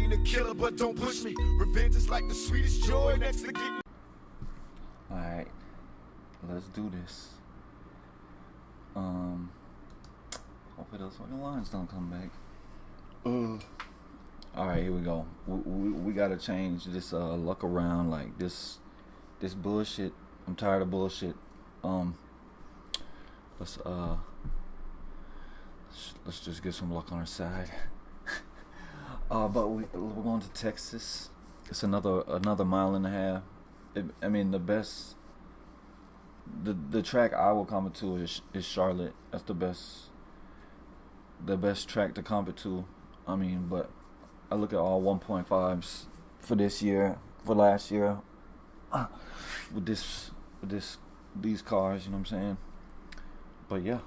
ain't a killer, but don't push me. Revenge is like the sweetest joy next to getting. Alright, let's do this. Hopefully those fucking lines don't come back. Alright, here we go. We gotta change this luck around, like this bullshit. I'm tired of bullshit. Let's just get some luck on our side. But we're going to Texas. It's another mile and a half. I mean, the track I will comment to is Charlotte. That's the best track to compete to. I mean, but I look at all 1.5s for this year, for last year, with these cars. You know what I'm saying? But yeah,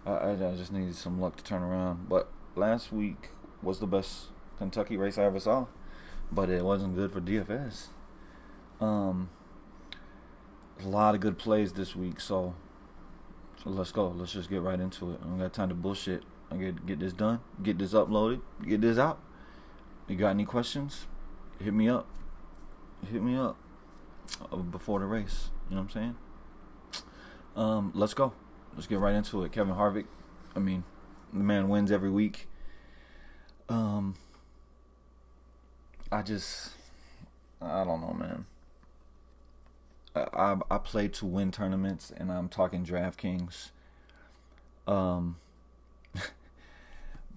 I just needed some luck to turn around. But last week was the best Kentucky race I ever saw, but it wasn't good for DFS. A lot of good plays this week, so let's go. Let's just get right into it. I don't got time to bullshit. I get this done, get this uploaded, get this out. You got any questions? Hit me up. Before the race. You know what I'm saying? Let's go. Let's get right into it. Kevin Harvick. I mean, the man wins every week. I don't know, man. I play to win tournaments, and I'm talking DraftKings.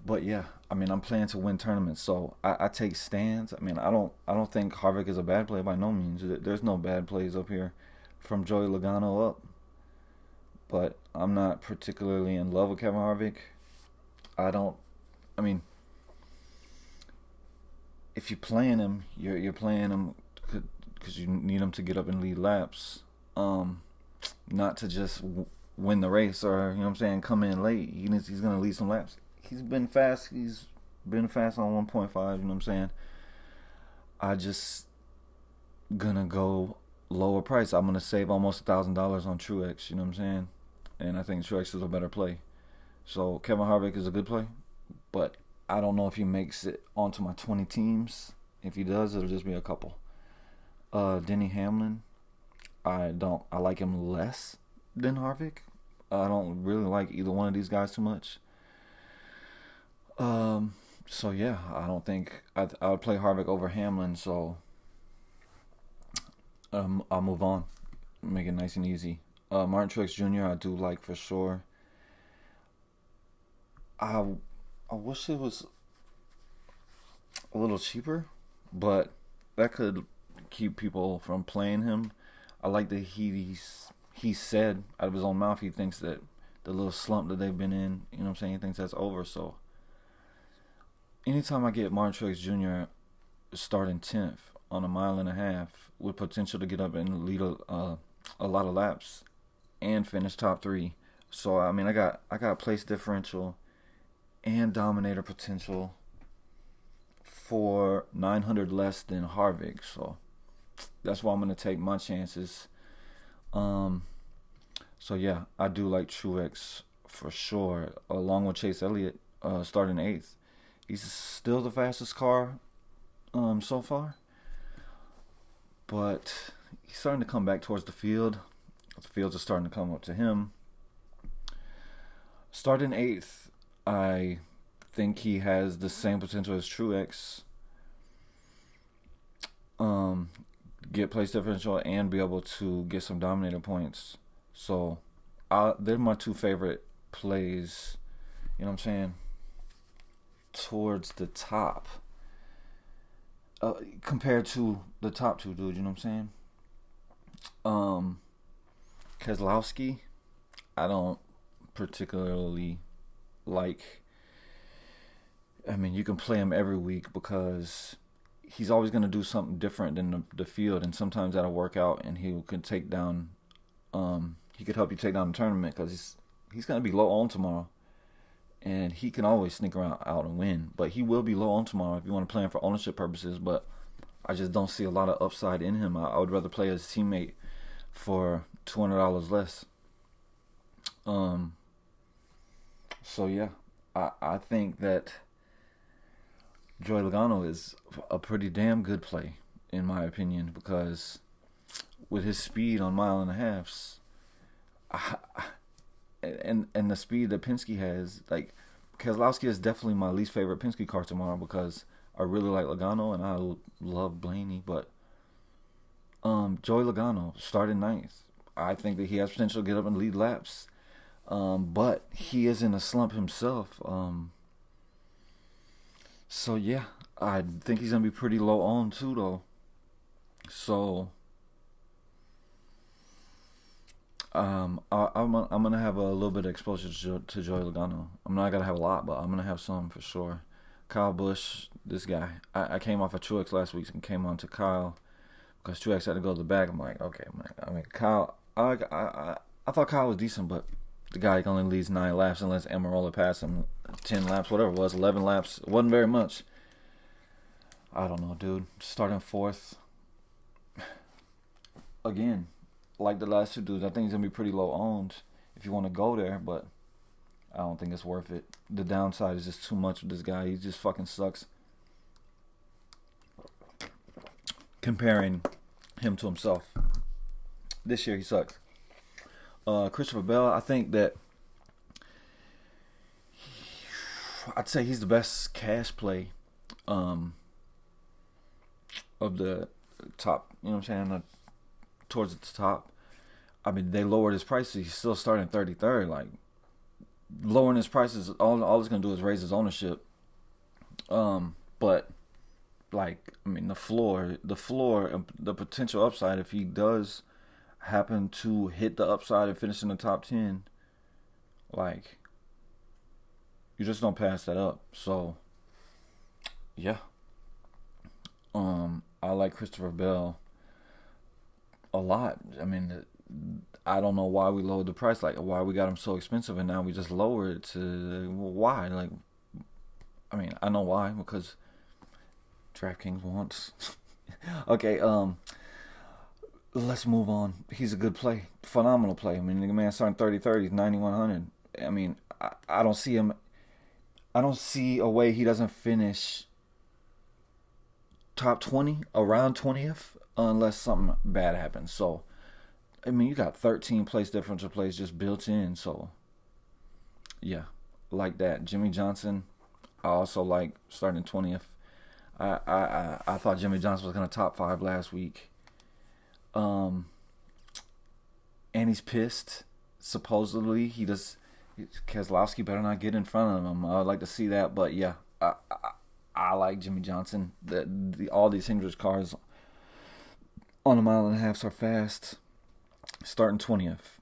But yeah, I mean, I'm playing to win tournaments, so I take stands. I mean, I don't think Harvick is a bad play by no means. There's no bad plays up here, from Joey Logano up. But I'm not particularly in love with Kevin Harvick. I mean, if you're playing him, you're playing him because you need him to get up and lead laps, not to just win the race, or, you know what I'm saying, come in late. He's gonna lead some laps. He's been fast. He's been fast on 1.5. You know what I'm saying? I just gonna go lower price. I'm gonna save almost $1,000 on Truex. You know what I'm saying? And I think Truex is a better play. So Kevin Harvick is a good play, but I don't know if he makes it onto my 20 teams. If he does, it'll just be a couple. Denny Hamlin, I like him less than Harvick. I don't really like either one of these guys too much. So yeah, I don't think I would play Harvick over Hamlin. So I'll move on, make it nice and easy. Martin Truex Jr. I do like for sure. I wish it was a little cheaper, but that could keep people from playing him. I like that he said out of his own mouth he thinks that the little slump that they've been in, you know what I'm saying, he thinks that's over. So anytime I get Martin Truex Jr. starting 10th on a mile and a half with potential to get up and lead a lot of laps and finish top 3. So I mean, I got place differential and dominator potential for 900 less than Harvick. So that's why I'm going to take my chances. So yeah, I do like Truex for sure, along with Chase Elliott starting 8th. He's still the fastest car so far, but he's starting to come back towards the field. The fields are starting to come up to him. Starting 8th, I think he has the same potential as Truex. Get place differential and be able to get some dominator points. So they're my two favorite plays, you know what I'm saying, towards the top, compared to the top two dudes, you know what I'm saying. Keselowski, I don't particularly like. I mean, you can play him every week because he's always going to do something different than the field, and sometimes that'll work out, and he could take down. He could help you take down the tournament because he's going to be low on tomorrow, and he can always sneak around out and win. But he will be low on tomorrow if you want to play him for ownership purposes. But I just don't see a lot of upside in him. I would rather play his teammate for $200 less. So yeah, I think that Joey Logano is a pretty damn good play, in my opinion, because with his speed on mile and a halves, and the speed that Penske has, like Keselowski is definitely my least favorite Penske car tomorrow because I really like Logano and I love Blaney, but Joey Logano started ninth. I think that he has potential to get up and lead laps, but he is in a slump himself. So yeah, I think he's gonna be pretty low on too, though. So I'm gonna have a little bit of exposure to Joey Logano. I'm not gonna have a lot, but I'm gonna have some for sure. Kyle Busch, this guy. I came off of Truex last week and came on to Kyle because Truex had to go to the back. I'm like, okay, man. I mean, Kyle. I thought Kyle was decent, but the guy only leads 9 laps unless Amarola passed him 10 laps, whatever it was, 11 laps. It wasn't very much. I don't know, dude. Starting fourth again. Like the last two dudes, I think he's gonna be pretty low owned if you want to go there, but I don't think it's worth it. The downside is just too much with this guy. He just fucking sucks. Comparing him to himself, this year he sucks. Christopher Bell, I think that I'd say he's the best cash play of the top. You know what I'm saying? Towards the top. I mean, they lowered his prices. He's still starting 33rd. Like, lowering his prices, all it's gonna do is raise his ownership. But like, I mean, the potential upside if he does happen to hit the upside and finish in the top 10, like, you just don't pass that up. So, yeah. I like Christopher Bell a lot. I mean, I don't know why we lowered the price, like why we got him so expensive, and now we just lower it to why? Like, I mean, I know why, because DraftKings wants. Okay, let's move on. He's a good play, phenomenal play. I mean, the man starting 30-30, 9,100. I mean, I don't see him. I don't see a way he doesn't finish top 20, around 20th, unless something bad happens. So, I mean, you got 13 place differential plays just built in. So, yeah, like that. Jimmy Johnson, I also like starting 20th. I thought Jimmy Johnson was going to top 5 last week. And he's pissed. Supposedly, Keselowski better not get in front of him. I would like to see that, but yeah, I like Jimmy Johnson. All these Hendricks cars on a mile and a half are fast. Starting 20th.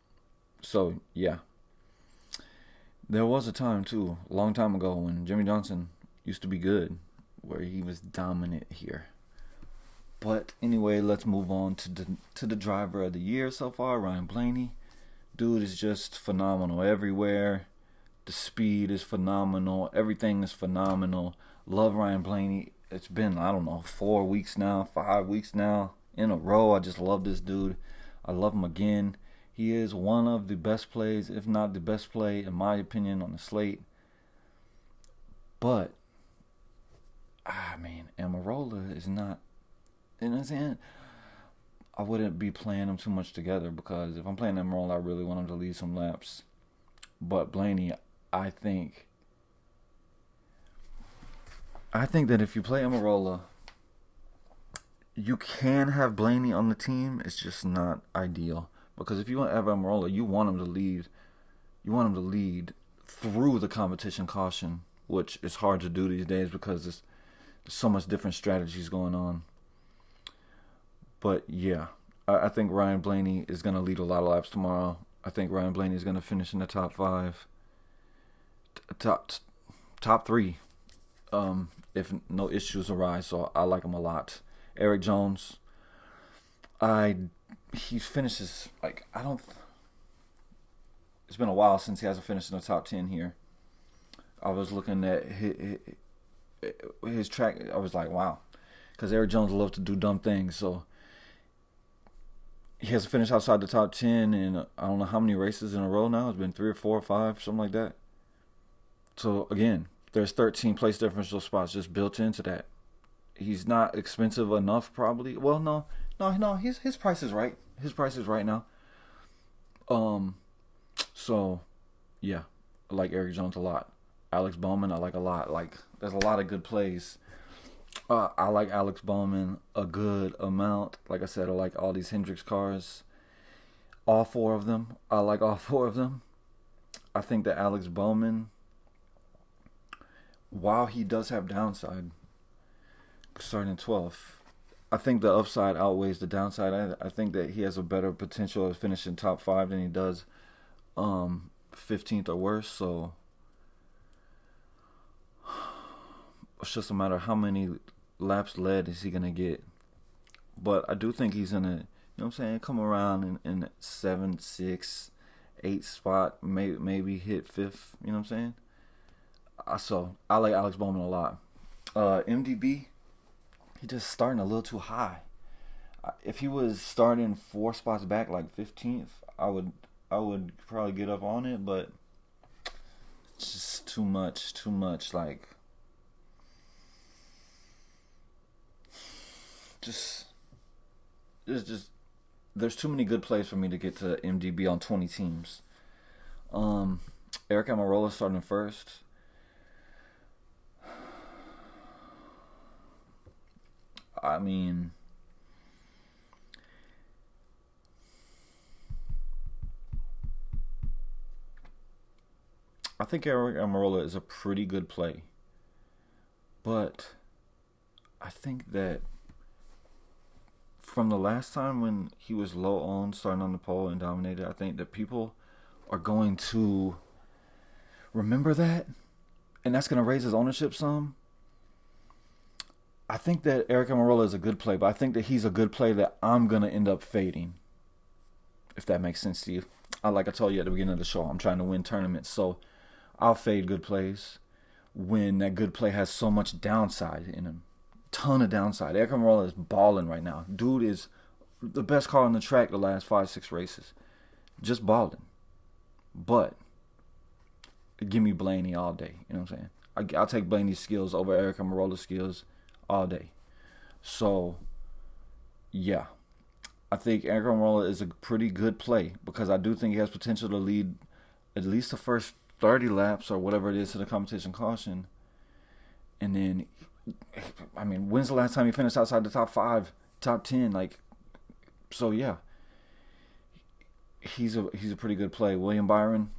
So, yeah. There was a time, too, a long time ago, when Jimmy Johnson used to be good, where he was dominant here. But anyway, let's move on to the driver of the year so far, Ryan Blaney. Dude is just phenomenal everywhere. The speed is phenomenal. Everything is phenomenal. Love Ryan Blaney. It's been, I don't know, 4 weeks now, 5 weeks now in a row. I just love this dude. I love him again. He is one of the best plays, if not the best play, in my opinion, on the slate. But, I mean, Amarola is not, you know what I'm saying? I wouldn't be playing them too much together, because if I'm playing Amarola, I really want him to lead some laps. But Blaney, I think that if you play Amarola, you can have Blaney on the team. It's just not ideal, because if you want to have Amarola, you want him to lead. You want him to lead through the competition caution, which is hard to do these days because there's so much different strategies going on. But yeah, I think Ryan Blaney is going to lead a lot of laps tomorrow. I think Ryan Blaney is going to finish in the top 5, top 3, if no issues arise. So I like him a lot. Eric Jones, he finishes like it's been a while since he hasn't finished in the top 10 here. I was looking at his track. I was like, wow, because Eric Jones loves to do dumb things. So he hasn't finished outside the top 10 in I don't know how many races in a row now. It's been 3 or 4 or 5, something like that. So again, There's 13 place differential spots just built into that. He's not expensive enough, probably. Well, no. His price is right. His price is right now. So yeah, I like Eric Jones a lot. Alex Bowman, I like a lot. Like, there's a lot of good plays. I like Alex Bowman a good amount. Like I said, I like all these Hendricks cars. All four of them. I like all four of them. I think that Alex Bowman, while he does have downside, starting 12th, I think the upside outweighs the downside. I think that he has a better potential of finishing top 5 than he does 15th or worse. So it's just a matter of how many laps led is he going to get. But I do think he's going to, you know what I'm saying, come around in 7, 6, 8 spot, maybe hit 5th, you know what I'm saying? So I like Alex Bowman a lot. MDB, he just starting a little too high. If he was starting 4 spots back, like 15th, I would probably get up on it, but it's just too much. Like, just there's too many good plays for me to get to MDB on 20 teams. Eric Almirola starting first. I mean, I think Eric Almirola is a pretty good play, but I think that from the last time when he was low owned, starting on the pole and dominated, I think that people are going to remember that, and that's going to raise his ownership some. I think that Eric Almirola is a good play, but I think that he's a good play that I'm going to end up fading, if that makes sense to you. Like I told you at the beginning of the show, I'm trying to win tournaments, so I'll fade good plays when that good play has so much downside in him. Ton of downside. Eric Almirola is balling right now. Dude is the best car on the track the last 5-6 races. Just balling. But give me Blaney all day. You know what I'm saying? I'll take Blaney's skills over Eric Almirola's skills all day. So, yeah. I think Eric Almirola is a pretty good play because I do think he has potential to lead at least the first 30 laps or whatever it is to the competition caution. And then, I mean, when's the last time he finished outside the top 5, top 10? Like, so yeah. He's a pretty good play. William Byron,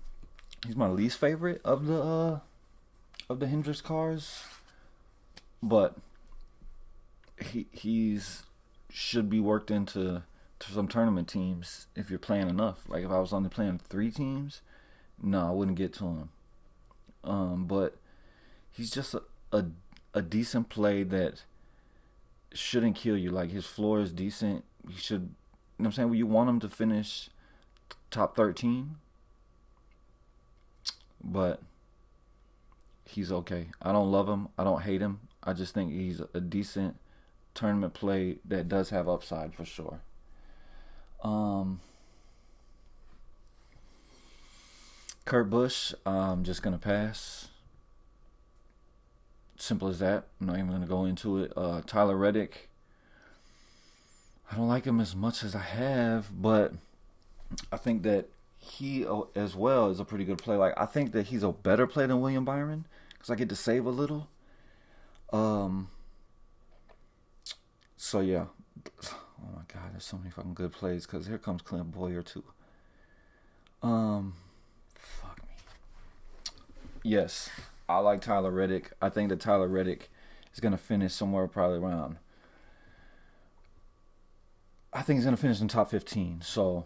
he's my least favorite of the Hendricks cars, but he's should be worked into some tournament teams if you're playing enough. Like, if I was only playing 3 teams, no, I wouldn't get to him. But he's just a decent play that shouldn't kill you. Like, his floor is decent. He should, you know what I'm saying? You want him to finish top 13, but he's okay. I don't love him. I don't hate him. I just think he's a decent tournament play that does have upside for sure. Kurt Busch, I'm just going to pass. Simple as that. I'm not even going to go into it. Tyler Reddick, I don't like him as much as I have, but I think that he as well is a pretty good play. Like, I think that he's a better play than William Byron because I get to save a little. So yeah. Oh my God, there's so many fucking good plays because here comes Clint Boyer too. Fuck me. Yes, I like Tyler Reddick. I think that Tyler Reddick is gonna finish somewhere probably around. I think he's gonna finish in top 15. So,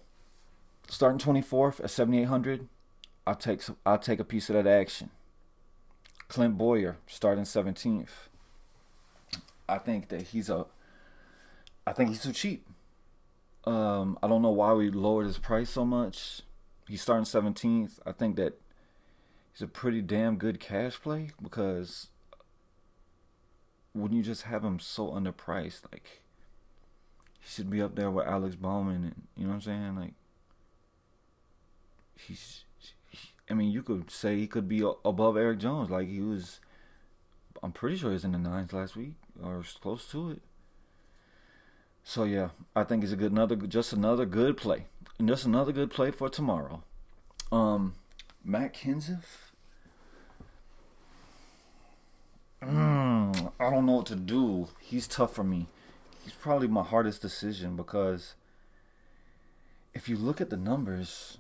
starting 24th at 7,800, I'll take a piece of that action. Clint Boyer starting 17th. I think he's too cheap. I don't know why we lowered his price so much. He's starting 17th. I think that he's a pretty damn good cash play because wouldn't you just have him so underpriced? Like, he should be up there with Alex Bowman, and you know what I'm saying? Like, I mean, you could say he could be above Eric Jones. Like, he was I'm pretty sure he was in the 9s last week or close to it. So yeah, I think it's just another good play, and just another good play for tomorrow. Matt Kenseth. I don't know what to do. He's tough for me. He's probably my hardest decision because if you look at the numbers,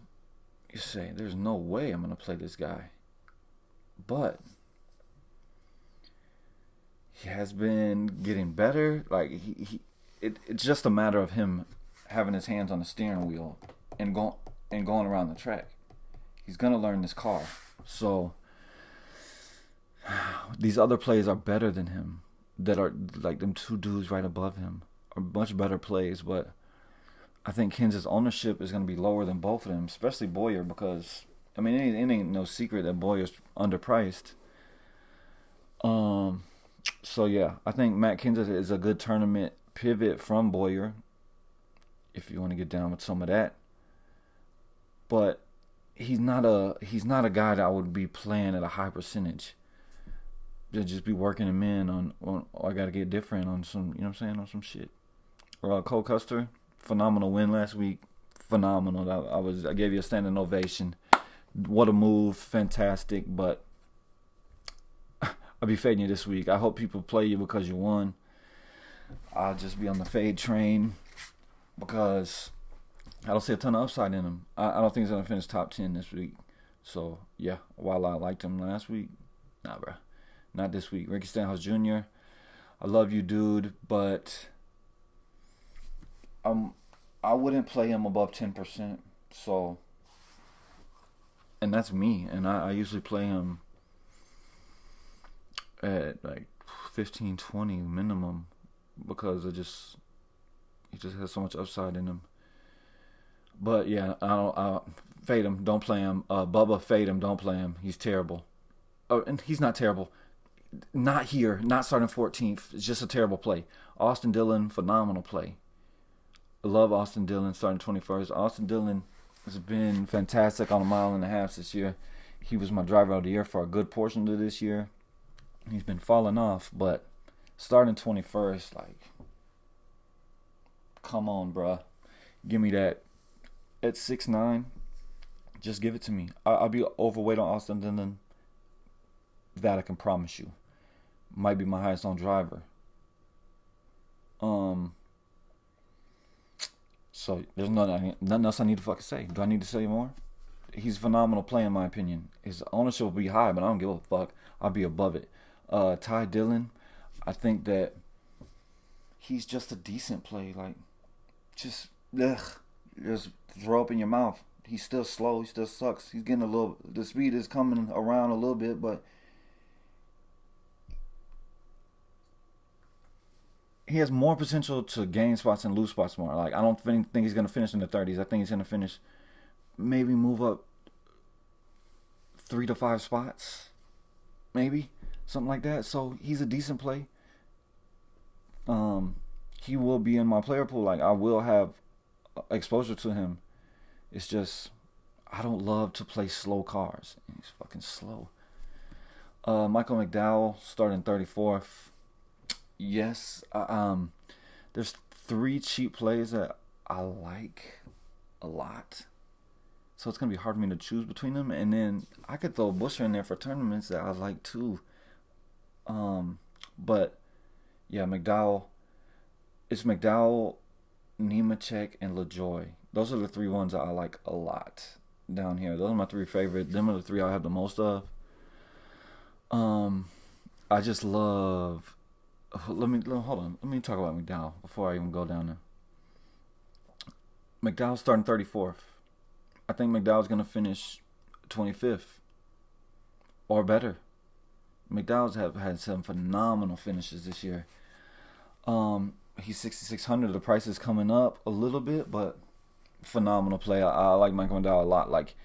you say, there's no way I'm going to play this guy. But he has been getting better. Like it's just a matter of him having his hands on the steering wheel and going around the track. He's going to learn this car. So these other plays are better than him. That are like them two dudes right above him are much better plays, but I think Kenseth's ownership is going to be lower than both of them, especially Bowyer, because I mean it ain't no secret that Bowyer's underpriced. So yeah, I think Matt Kenseth is a good tournament pivot from Bowyer, if you want to get down with some of that. But he's not a guy that I would be playing at a high percentage. Just be working him in on I gotta get different on some, you know what I'm saying, on some shit. Cole Custer, phenomenal win last week. Phenomenal. I gave you a standing ovation. What a move, fantastic. But I'll be fading you this week. I hope people play you because you won. I'll just be on the fade train because I don't see a ton of upside in him. I don't think he's gonna finish top 10 this week. So yeah, while I liked him last week, nah, bro. Not this week. Ricky Stenhouse Jr., I love you, dude, but I wouldn't play him above 10%. So, and that's me. And I usually play him at like 15, 20 minimum because he just has so much upside in him. But yeah, I fade him. Don't play him. Bubba, fade him. Don't play him. He's terrible. And he's not terrible. Not here, not starting 14th. It's just a terrible play. Austin Dillon, phenomenal play. I love Austin Dillon starting 21st. Austin Dillon has been fantastic on a mile and a half this year. He was my driver of the year for a good portion of this year. He's been falling off, but starting 21st, like, come on, bruh. Give me that. At 6'9", just give it to me. I'll be overweight on Austin Dillon. That I can promise you. Might be my highest on driver. So there's nothing else I need to fucking say. Do I need to say more? He's a phenomenal play in my opinion. His ownership will be high, but I don't give a fuck. I'll be above it. Ty Dillon, I think that he's just a decent play. Like, just throw up in your mouth. He's still slow. He still sucks. He's getting the speed is coming around a little bit, but he has more potential to gain spots and lose spots more. Like, I don't think he's going to finish in the 30s. I think he's going to finish, maybe move up 3 to 5 spots. Maybe. Something like that. So, he's a decent play. He will be in my player pool. Like, I will have exposure to him. It's just, I don't love to play slow cars. He's fucking slow. Michael McDowell starting 34th. Yes, there's 3 cheap plays that I like a lot. So it's going to be hard for me to choose between them. And then I could throw Busher in there for tournaments that I like too. But, yeah, McDowell. It's McDowell, Nemechek, and LaJoy. Those are the 3 ones that I like a lot down here. Those are my 3 favorite. Them are the 3 I have the most of. I just love... Hold on. Let me talk about McDowell before I even go down there. McDowell's starting 34th. I think McDowell's going to finish 25th or better. McDowell's have had some phenomenal finishes this year. He's 6,600. The price is coming up a little bit, but phenomenal play. I like Michael McDowell a lot. Like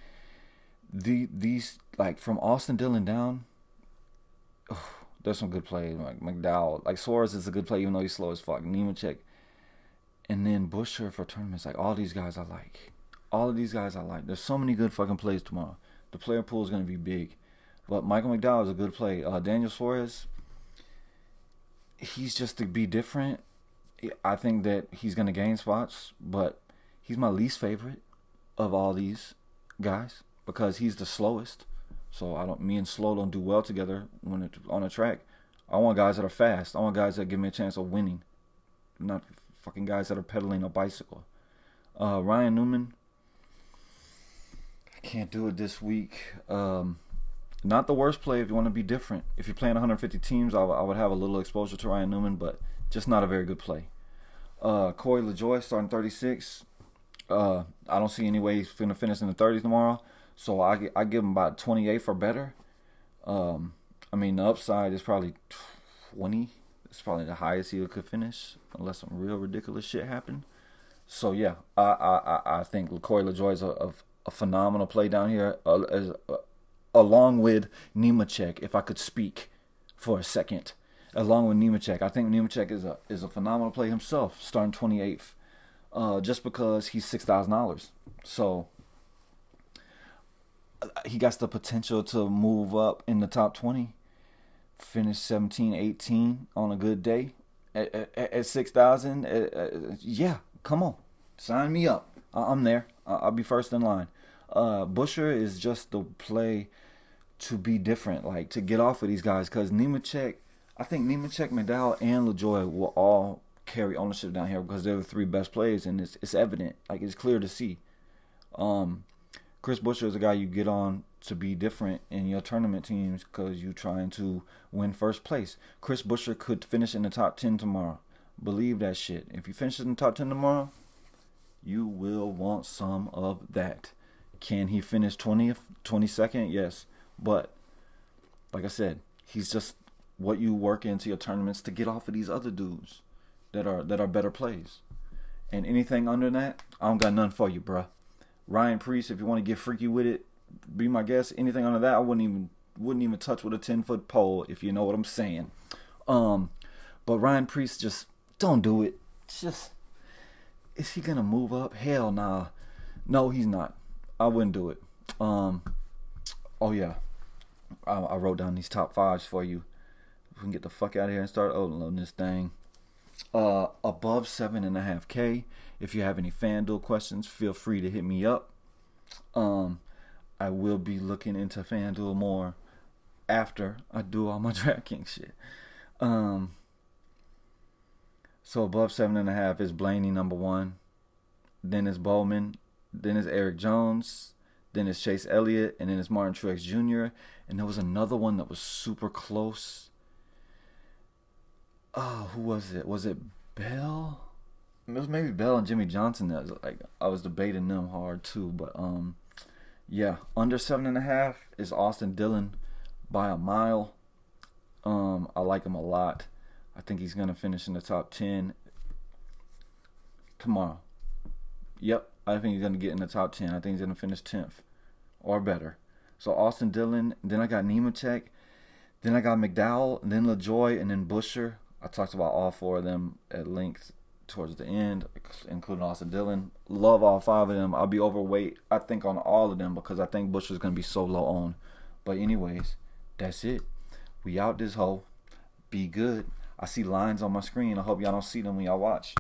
these like from Austin Dillon down. There's some good plays. Like McDowell, like Suarez is a good play, even though he's slow as fuck. Nemechek, and then Busher for tournaments. Like all these guys I like. All of these guys I like. There's so many good fucking plays tomorrow. The player pool is gonna be big, but Michael McDowell is a good play. Daniel Suarez, he's just to be different. I think that he's going to gain spots, but he's my least favorite of all these guys because he's the slowest. So me and slow don't do well together when it's on a track. I want guys that are fast. I want guys that give me a chance of winning, not fucking guys that are pedaling a bicycle. Ryan Newman, I can't do it this week. Not the worst play if you want to be different. If you're playing 150 teams, I would have a little exposure to Ryan Newman, but just not a very good play. Corey LaJoie starting 36. I don't see any way he's going to finish in the 30s tomorrow, so I give him about 28 for better. I mean, the upside is probably 20. It's probably the highest he could finish, unless some real ridiculous shit happened. So yeah, I think Corey LaJoie is a phenomenal play down here, along with Nemechek, if I could speak for a second. Along with Nemechek, I think Nemechek is a phenomenal play himself, starting 28th, just because he's $6,000. So he got the potential to move up in the top 20, finish 17, 18 on a good day at 6,000. Yeah, come on, sign me up. I'm there. I'll be first in line. Busher is just the play to be different, like to get off of these guys, because Nemechek, I think Nemechek, McDowell, and LaJoie will all carry ownership down here because they're the three best players, and it's evident, like it's clear to see. Chris Busher is a guy you get on to be different in your tournament teams because you're trying to win first place. Chris Busher could finish in the top 10 tomorrow. Believe that shit. If you finish in the top 10 tomorrow, you will want some of that. Can he finish 20th, 22nd? Yes. But, like I said, he's just what you work into your tournaments to get off of these other dudes that are better plays. And anything under that, I don't got nothing for you, bruh. Ryan Priest, if you want to get freaky with it, be my guest. Anything under that, I wouldn't even touch with a 10-foot pole, if you know what I'm saying. But Ryan Priest, just don't do it. It's just, is he gonna move up? Hell nah. No, he's not. I wouldn't do it. Oh yeah, I wrote down these top fives for you. We can get the fuck out of here and start uploading this thing. Above 7.5K. If you have any FanDuel questions, feel free to hit me up. I will be looking into FanDuel more after I do all my DraftKings shit. So above 7.5 is Blaney number 1. Then is Bowman. Then is Eric Jones. Then it's Chase Elliott. And then it's Martin Truex Jr. And there was another one that was super close. Oh, who was it? Was it Bell? It was maybe Bell and Jimmy Johnson. That was like, I was debating them hard too. But yeah, under 7.5 is Austin Dillon by a mile. I like him a lot. I think he's gonna finish in the top 10 tomorrow. Yep, I think he's gonna get in the top 10. I think he's gonna finish 10th or better. So Austin Dillon. Then I got Nemechek. Then I got McDowell. And then LaJoie. And then Busher. I talked about all four of them at length towards the end, including Austin Dillon. Love all five of them. I'll be overweight, I think, on all of them because I think Busher's going to be so low on. But anyways, that's it. We out this hole. Be good. I see lines on my screen. I hope y'all don't see them when y'all watch.